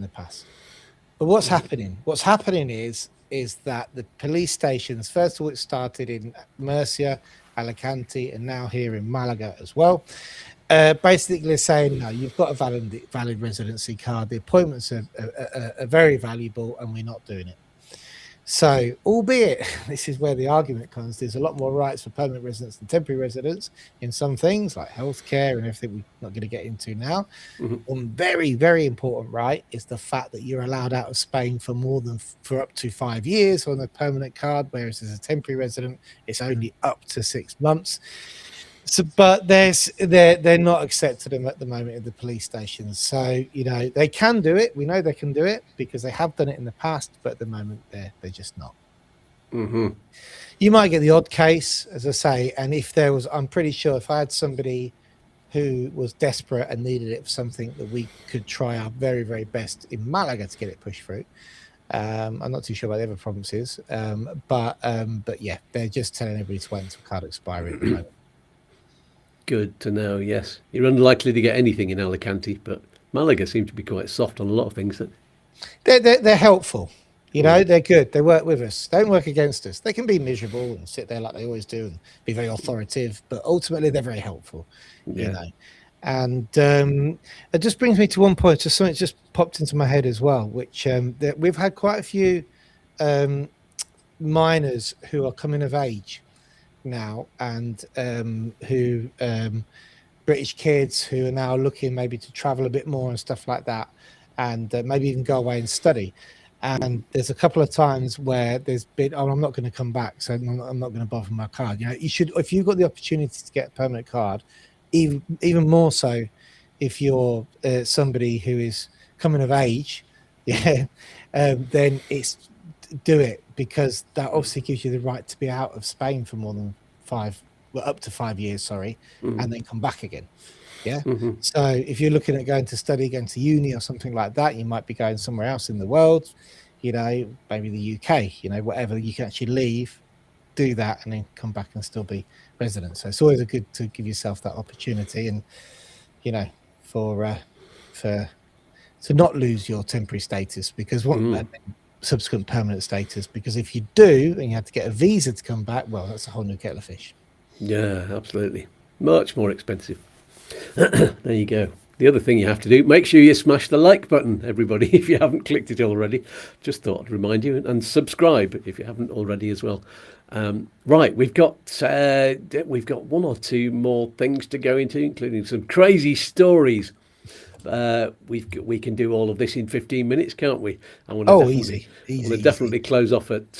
the past. But what's happening? What's happening is that the police stations, first of all, it started in Murcia, Alicante, and now here in Malaga as well. Basically saying, no, you've got a valid residency card. The appointments are very valuable, and we're not doing it. So, albeit this is where the argument comes, there's a lot more rights for permanent residents than temporary residents in some things like healthcare and everything we're not going to get into now. One very, very important right is the fact that you're allowed out of Spain for up to 5 years on a permanent card, whereas as a temporary resident, it's only up to 6 months. So, but they're not accepting them at the moment in the police stations. So, they can do it. We know they can do it because they have done it in the past, but at the moment they're just not. You might get the odd case, as I say, and I'm pretty sure if I had somebody who was desperate and needed it for something, that we could try our very, very best in Malaga to get it pushed through. I'm not too sure about the other provinces, but yeah, they're just telling everybody to wait until card expiry at the moment. Good to know, yes. You're unlikely to get anything in Alicante, but Malaga seems to be quite soft on a lot of things. They're helpful. You know, they're good. They work with us. They don't work against us. They can be miserable and sit there like they always do and be very authoritative, but ultimately they're very helpful, you Yeah. know. And it just brings me to one point, just something just popped into my head as well, which that we've had quite a few minors who are coming of age now, and who British kids who are now looking maybe to travel a bit more and stuff like that, and maybe even go away and study. And there's a couple of times where there's been, oh, I'm not going to come back, so I'm not going to bother my card. You know, you should, if you've got the opportunity to get a permanent card, even more so if you're somebody who is coming of age, yeah, then it's do it, because that obviously gives you the right to be out of Spain for more than up to 5 years, sorry, and then come back again. Yeah. So if you're looking at going to study, going to uni or something like that, you might be going somewhere else in the world, you know, maybe the UK, you know, whatever, you can actually leave, do that, and then come back and still be resident. So it's always good to give yourself that opportunity, and, you know, to not lose your temporary status, because subsequent permanent status, because if you do and you have to get a visa to come back, well, that's a whole new kettle of fish. Yeah, absolutely. Much more expensive. There you go. The other thing you have to do, make sure you smash the like button, everybody, if you haven't clicked it already. Just thought I'd remind you, and subscribe if you haven't already as well. Right, we've got one or two more things to go into, including some crazy stories. We can do all of this in 15 minutes, can't we? I want to definitely close off at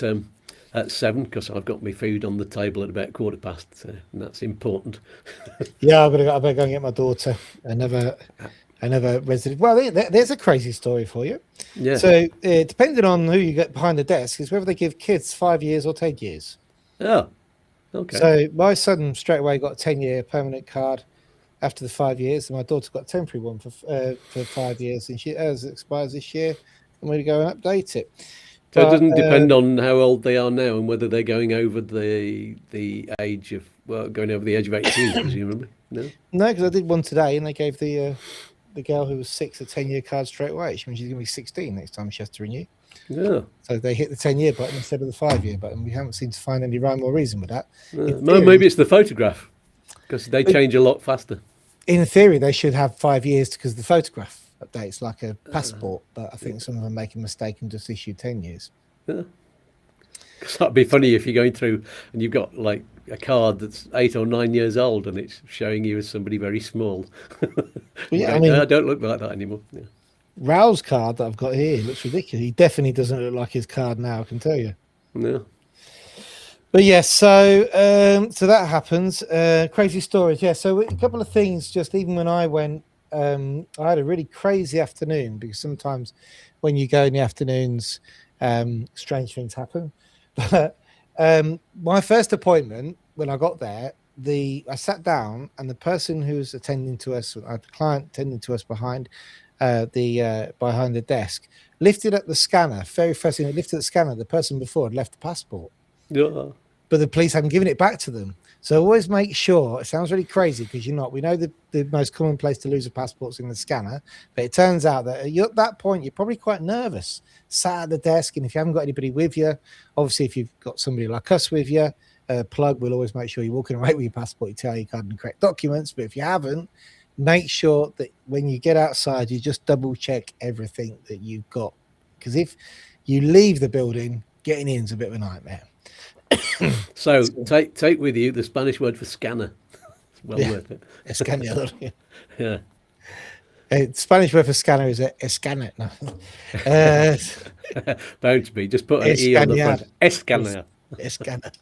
7, because I've got my food on the table at about 15:15, and that's important. Yeah, I better go and get my daughter another resident. Well, there's a crazy story for you. Yeah. So depending on who you get behind the desk is whether they give kids 5 years or 10 years. Oh, okay. So my son straight away got a 10-year permanent card after the 5 years, and my daughter got a temporary one for 5 years, and hers expires this year, and we're going to go and update it. So it doesn't depend on how old they are now and whether they're going over the age of, well, going over the age of 18, presumably. No, because I did one today, and they gave the girl who was 6 a 10-year card straight away. She means she's going to be 16 next time she has to renew. Yeah. So they hit the 10-year button instead of the 5-year button. We haven't seemed to find any rhyme or reason with that. No, maybe it's the photograph, because they change a lot faster. In theory, they should have 5 years because the photograph updates like a passport, but I think some of them make a mistake and just issue 10 years. Yeah. Because that'd be funny if you're going through and you've got like a card that's 8 or 9 years old and it's showing you as somebody very small. Yeah, I don't look like that anymore. Yeah. Raoul's card that I've got here looks ridiculous. He definitely doesn't look like his card now, I can tell you. No. But yes, so that happens. Crazy stories. Yeah, so a couple of things, just even when I went, I had a really crazy afternoon, because sometimes when you go in the afternoons, strange things happen. But my first appointment, when I got there, I sat down, and the person who was attending to us, the client attending to us behind the desk, lifted up the scanner. Very first thing, it lifted the scanner. The person before had left the passport. Yeah. But the police hadn't given it back to them. So always make sure, it sounds really crazy because we know the most common place to lose a passport's in the scanner, but it turns out that at that point, you're probably quite nervous, sat at the desk, and if you haven't got anybody with you, obviously if you've got somebody like us with you, Plug will always make sure you're walking away with your passport, your TIE card and the correct documents, but if you haven't, make sure that when you get outside, you just double check everything that you've got. Because if you leave the building, getting in is a bit of a nightmare. So take with you the Spanish word for scanner. It's well worth it. Escanador. Yeah. Spanish word for scanner is escanet. No. Bound to be. Just put an E on the front. Escanner. Escanner.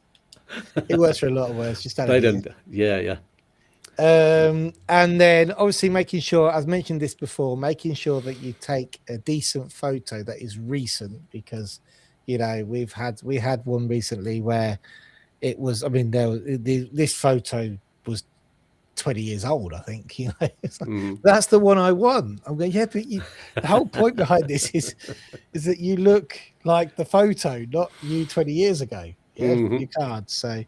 It works for a lot of words. Just they don't. Yeah. And then obviously making sure, I've mentioned this before, making sure that you take a decent photo that is recent, because you know we had one recently where it was, I mean, this photo was 20 years old, I think. You know, that's the one I want. I'm going, yeah, but the whole point behind this is that you look like the photo, not you 20 years ago. Yeah, your card. So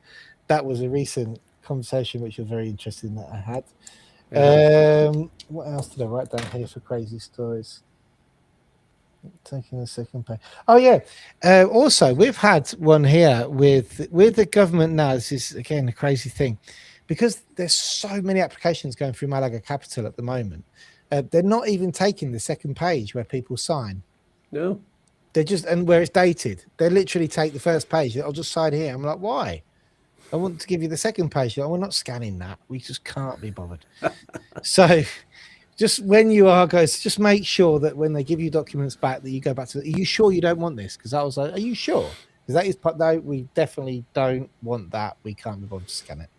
that was a recent conversation which was very interesting that I had. What else did I write down here for crazy stories? Taking the second page. Oh yeah. Also, we've had one here with the government now. This is again a crazy thing, because there's so many applications going through Malaga Capital at the moment. They're not even taking the second page where people sign. No. They're just, and where it's dated. They literally take the first page. I'll just sign here. I'm like, why? I want to give you the second page. Like, we're not scanning that. We just can't be bothered. So. Just when you are guys, just make sure that when they give you documents back, that you go back to. Are you sure you don't want this? Because I was like, are you sure? Because that is, no, we definitely don't want that. We can't be bothered to scan it.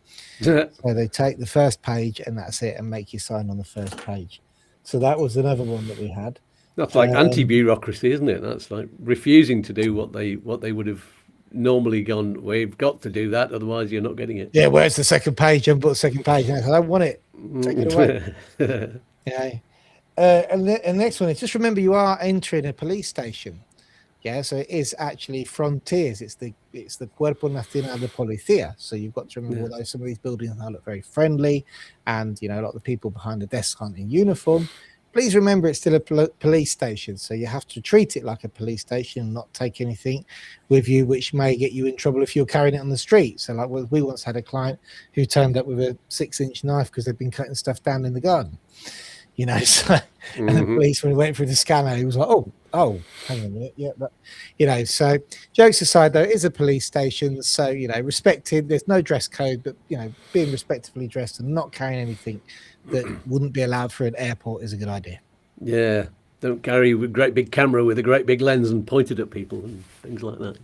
So they take the first page and that's it, and make you sign on the first page. So that was another one that we had. That's like anti-bureaucracy, isn't it? That's like refusing to do what they would have normally gone. We've got to do that, otherwise you're not getting it. Yeah, where's the second page? I've got the second page. I don't want it. Take it away. Yeah. And the next one is, just remember you are entering a police station. Yeah, so it is actually frontiers. It's the Cuerpo Nacional de Policía. So you've got to remember, although some of these buildings now look very friendly, and a lot of the people behind the desks aren't in uniform, please remember it's still a police station. So you have to treat it like a police station and not take anything with you which may get you in trouble if you're carrying it on the street. So like, we once had a client who turned up with a 6-inch knife because they'd been cutting stuff down in the garden. So, and the police, when we went through the scanner, he was like, oh, hang on a minute. Yeah, but, so jokes aside, though, it is a police station. So, respected, there's no dress code, but, being respectfully dressed and not carrying anything that wouldn't be allowed for an airport is a good idea. Yeah. Don't carry a great big camera with a great big lens and point it at people and things like that.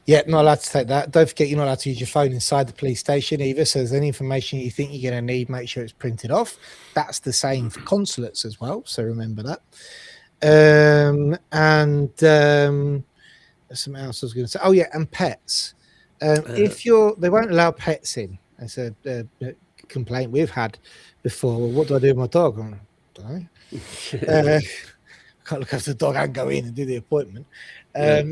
Yeah, not allowed to take that. Don't forget, you're not allowed to use your phone inside the police station either. So there's any information you think you're going to need, make sure it's printed off. That's the same for consulates as well. So remember that. And there's something else I was going to say. Oh yeah, and pets. They won't allow pets in. It's a complaint we've had before. Well, what do I do with my dog? I don't know. Can't look after the dog and go in and do the appointment.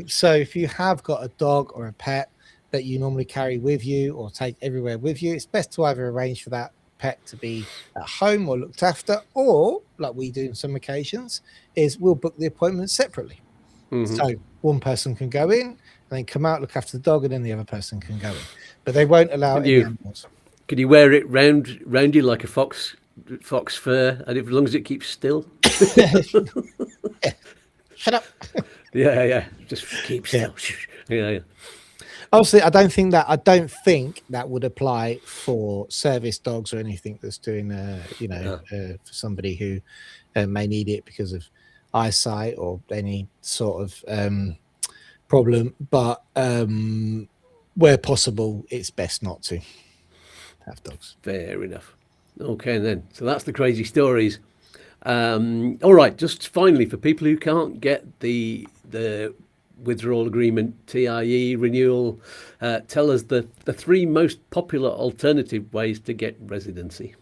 So if you have got a dog or a pet that you normally carry with you or take everywhere with you, it's best to either arrange for that pet to be at home or looked after, or like we do in some occasions, is we'll book the appointment separately. So one person can go in and then come out, look after the dog, and then the other person can go in. But they won't allow any animals. Could you wear it round you like a fox fur, and as long as it keeps still? Yeah. Shut up. Yeah. Just keep still. Yeah. Obviously, I don't think that would apply for service dogs or anything that's doing, for somebody who may need it because of eyesight or any sort of problem. But where possible, it's best not to have dogs. Fair enough. Okay, then. So that's the crazy stories. All right. Just finally, for people who can't get the withdrawal agreement, TIE, renewal, tell us the 3 most popular alternative ways to get residency.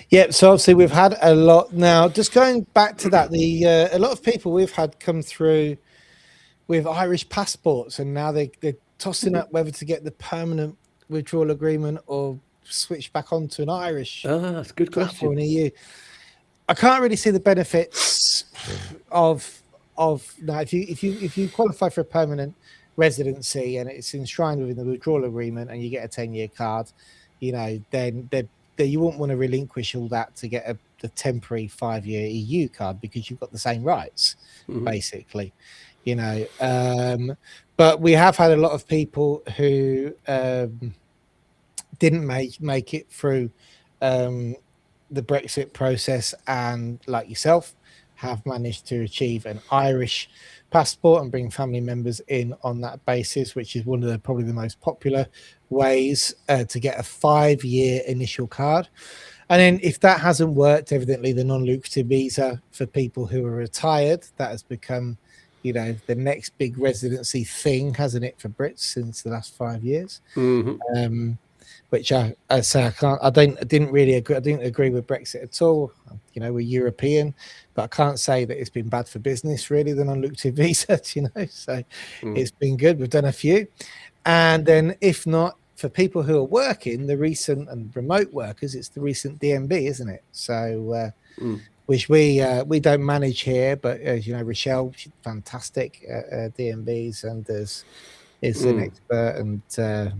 Yeah, so obviously we've had a lot now. Just going back to that, a lot of people we've had come through with Irish passports, and now they're tossing up whether to get the permanent withdrawal agreement or switch back onto an Irish. That's a good question. In EU. I can't really see the benefits of now. If you qualify for a permanent residency and it's enshrined within the withdrawal agreement and you get a 10-year card, then you wouldn't want to relinquish all that to get the temporary 5-year EU card, because you've got the same rights, basically. But we have had a lot of people who didn't make it through the Brexit process, and like yourself, have managed to achieve an Irish passport and bring family members in on that basis, which is one of probably the most popular ways to get a 5-year initial card. And then if that hasn't worked, evidently the non-lucrative visa for people who are retired, that has become the next big residency thing, hasn't it, for Brits since the last 5 years? Which I didn't agree with Brexit at all. We're European, but I can't say that it's been bad for business, really, the non-lucrative visa, so it's been good. We've done a few. And then if not, for people who are working, the recent and remote workers, it's the recent DMB, isn't it? So which we don't manage here, but as you know, Rochelle, she's fantastic at DMBs and is an expert, and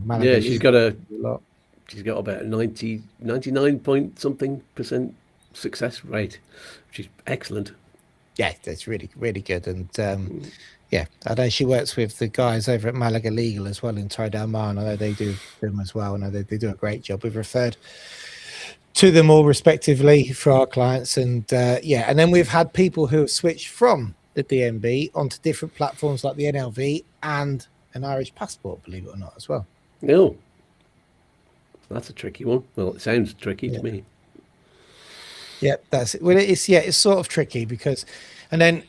Malaga Yeah, uses a a lot. she's got about 99 point something percent success rate, which is excellent. Yeah, that's really, really good. And yeah, I know she works with the guys over at Malaga Legal as well in Tridalmar. I know they do them as well. I know they do a great job. We've referred to them all respectively for our clients. And yeah, and then we've had people who have switched from the DMB onto different platforms like the NLV and an Irish passport, believe it or not, as well. No, that's a tricky one. Well, it sounds tricky Yeah. to me. Yeah, that's it. Well, it's sort of tricky because, and then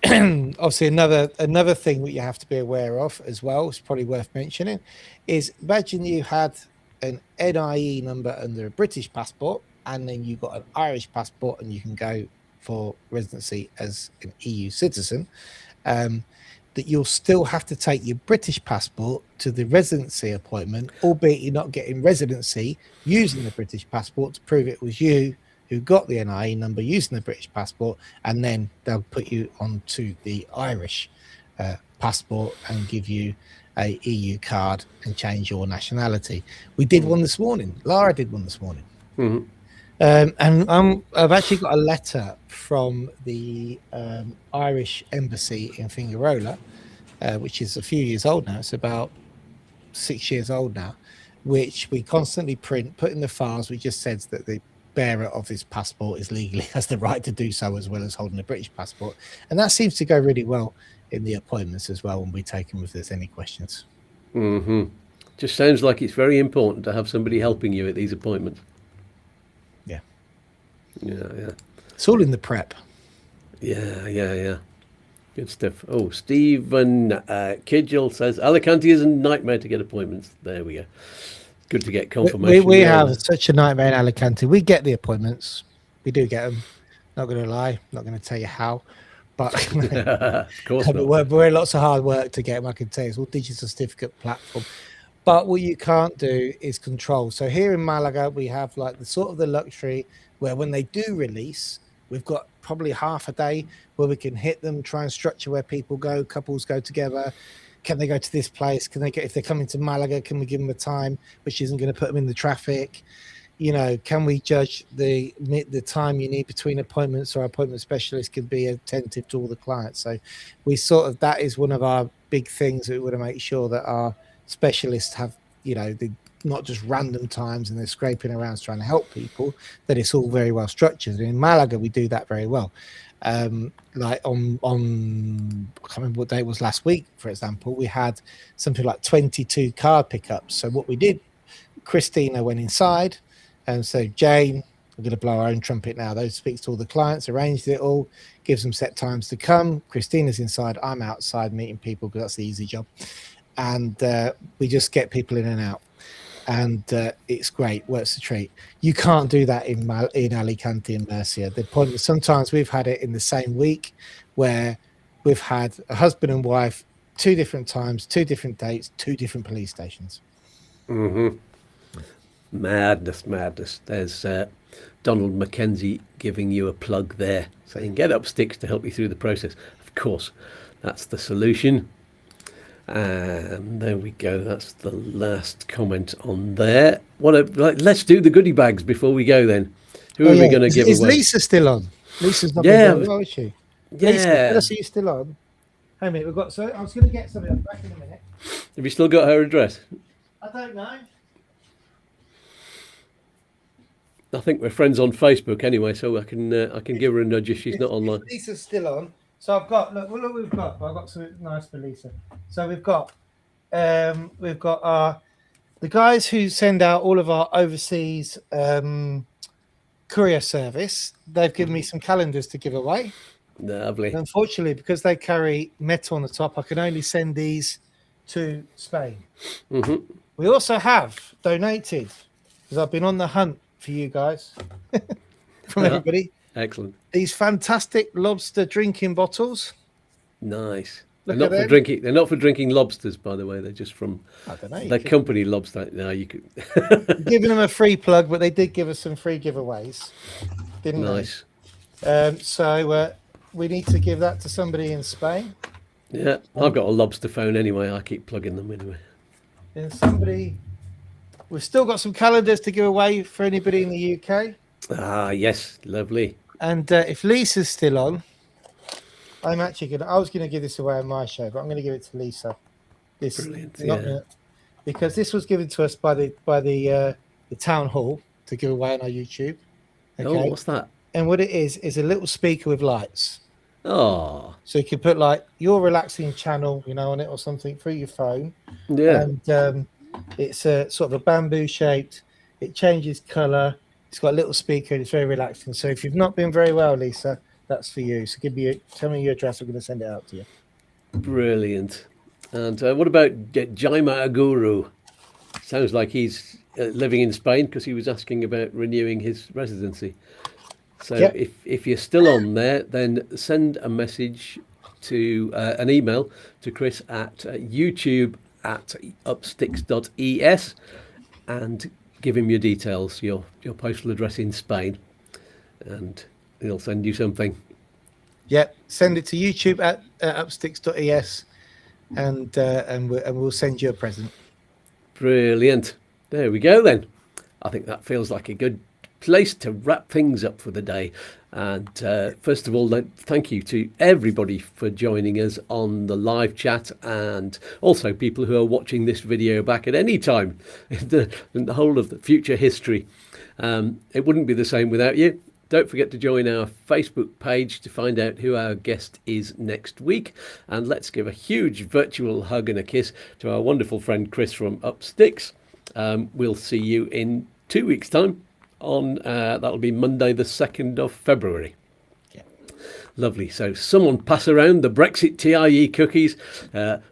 obviously another thing that you have to be aware of as well, it's probably worth mentioning, is imagine you had an NIE number under a British passport, and then you got an Irish passport, and you can go for residency as an EU citizen. That you'll still have to take your British passport to the residency appointment, albeit you're not getting residency using the British passport to prove it was you who got the NIE number using the British passport, and then they'll put you onto the Irish passport and give you a EU card and change your nationality. We did one this morning. Lara did one this morning. Mm-hmm. And I've actually got a letter from the Irish embassy in Fingarola, which is a few years old now. It's about 6 years old now, which we constantly put in the files. We just said that the bearer of this passport is legally has the right to do so, as well as holding a British passport. And that seems to go really well in the appointments as well when we take them if there's any questions. Mm-hmm. Just sounds like it's very important to have somebody helping you at these appointments. Yeah. Yeah. It's all in the prep. Yeah. Good stuff. Oh, Stephen Kidgel says Alicante is a nightmare to get appointments. There we go. Good to get confirmation. We have such a nightmare in Alicante. We get the appointments. We do get them. Not going to lie. Not going to tell you how. But Of course not. we're lots of hard work to get them, I can tell you. It's all digital certificate platform. But what you can't do is control. So here in Malaga, we have like the sort of the luxury where when they do release, we've got probably half a day where we can hit them, try and structure where people go, couples go together. Can they go to this place? Can they get, if they're coming to Malaga, can we give them a time which isn't going to put them in the traffic? You know, can we judge the time you need between appointments, or our appointment specialist can be attentive to all the clients? So we sort of, that is one of our big things that we want to make sure that our specialists have, you know, the not just random times and they're scraping around trying to help people, that it's all very well structured. And in Malaga, we do that very well. Like on I can't remember what day it was last week, for example, we had something like 22 card pickups. So what we did, Christina went inside, and so Jane, we're going to blow our own trumpet now, those speaks to all the clients, arranged it all, gives them set times to come. Christina's inside, I'm outside meeting people because that's the easy job, and we just get people in and out, and it's great, works a treat. You can't do that in Alicante and Murcia. The point is, sometimes we've had it in the same week where we've had a husband and wife, 2 different times, 2 different dates, 2 different police stations. Mm-hmm. Madness. There's Donald Mackenzie giving you a plug there, saying get Upsticks to help you through the process. Of course, that's the solution. And there we go. That's the last comment on there. Let's do the goodie bags before we go then. Who are we going to give is away? Is Lisa still on? Lisa's not Yeah. been well, is she? Yeah. Lisa, tell us, are you still on? Hey, mate, we've got, so I was going to get something. I'm back in a minute. Have you still got her address? I don't know. I think we're friends on Facebook anyway, so I can give her a nudge if she's not online. Lisa's still on. So I've got, look what we've got. I've got something nice for Lisa. So we've got our the guys who send out all of our overseas courier service. They've given me some calendars to give away. Lovely. And unfortunately, because they carry metal on the top, I can only send these to Spain. Mm-hmm. We also have donated, because I've been on the hunt for you guys from everybody. Excellent. These fantastic lobster drinking bottles. Nice. Look They're not for drinking. They're not for drinking lobsters, by the way. They're just from the company Lobster. No, you could. Giving them a free plug, but they did give us some free giveaways, didn't Nice. So we need to give that to somebody in Spain. Yeah, I've got a lobster phone anyway. I keep plugging them anyway. And somebody, we've still got some calendars to give away for anybody in the UK. Ah, yes, lovely. And if Lisa's still on, I was going to give this away on my show, but I'm going to give it to Lisa. Brilliant, yeah. Because this was given to us by the town hall to give away on our YouTube. Oh, what's that? And what it is a little speaker with lights. Oh, So you can put like your relaxing channel, on it or something through your phone. yeah. And it's a sort of a bamboo shaped. It changes colour. It's got a little speaker and it's very relaxing. So if you've not been very well, Lisa, that's for you. So tell me your address. I'm going to send it out to you. Brilliant. And what about Jaima Aguru? Sounds like he's living in Spain because he was asking about renewing his residency. So Yep. if you're still on there, then send a message to an email to Chris at youtube@upsticks.es and give him your details, your postal address in Spain, and he'll send you something. Yep. Send it to YouTube at upsticks.es and we'll send you a present. Brilliant. There we go then. I think that feels like a good place to wrap things up for the day. And first of all, thank you to everybody for joining us on the live chat, and also people who are watching this video back at any time in the whole of the future history. It wouldn't be the same without you. Don't forget to join our Facebook page to find out who our guest is next week. And let's give a huge virtual hug and a kiss to our wonderful friend Chris from Upsticks. We'll see you in 2 weeks' time on that'll be Monday the 2nd of February. Yeah. Lovely. So someone pass around the Brexit TIE cookies,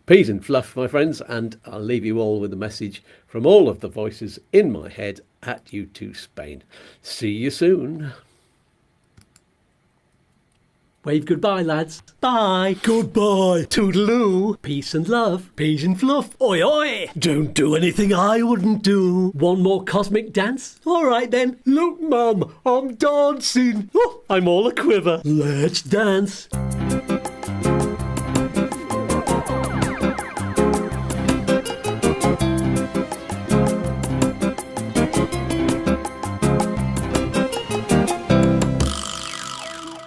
peas and fluff, my friends, and I'll leave you all with a message from all of the voices in my head at you to Spain. See you soon. Wave goodbye, lads. Bye. Goodbye. Toodaloo. Peace and love. Peas and fluff. Oi, oi. Don't do anything I wouldn't do. One more cosmic dance? All right, then. Look, Mum, I'm dancing. Oh, I'm all a quiver. Let's dance.